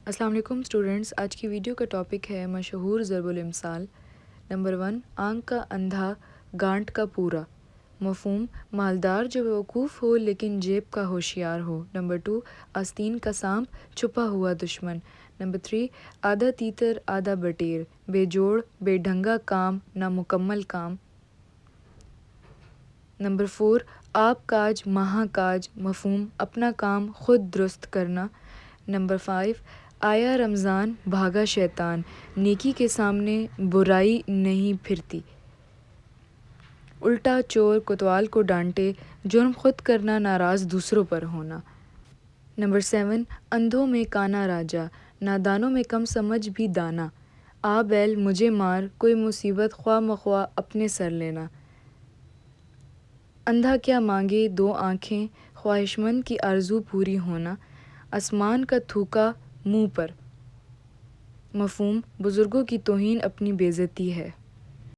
السلام علیکم اسٹوڈنٹس، آج کی ویڈیو کا ٹاپک ہے مشہور ضرب الامثال۔ نمبر 1، آنکھ کا اندھا گانٹھ کا پورا۔ مفہوم: مالدار جو بیوقوف ہو لیکن جیب کا ہوشیار ہو۔ نمبر 2، آستین کا سانپ چھپا ہوا دشمن۔ نمبر 3، آدھا تیتر آدھا بٹیر، بے جوڑ بے ڈھنگا کام نامکمل کام۔ نمبر 4، آپ کاج مہا کاج۔ مفہوم: اپنا کام خود درست کرنا۔ نمبر 5، آیا رمضان بھاگا شیطان، نیکی کے سامنے برائی نہیں پھرتی۔ الٹا چور کوتوال کو ڈانٹے، جرم خود کرنا ناراض دوسروں پر ہونا۔ نمبر 7، اندھوں میں کانا راجا، نادانوں میں کم سمجھ بھی دانا۔ آ بیل مجھے مار، کوئی مصیبت خواہ مخواہ اپنے سر لینا۔ اندھا کیا مانگے دو آنکھیں، خواہشمند کی آرزو پوری ہونا۔ آسمان کا تھوکا منہ پر۔ مفہوم: بزرگوں کی توہین اپنی بے عزتی ہے۔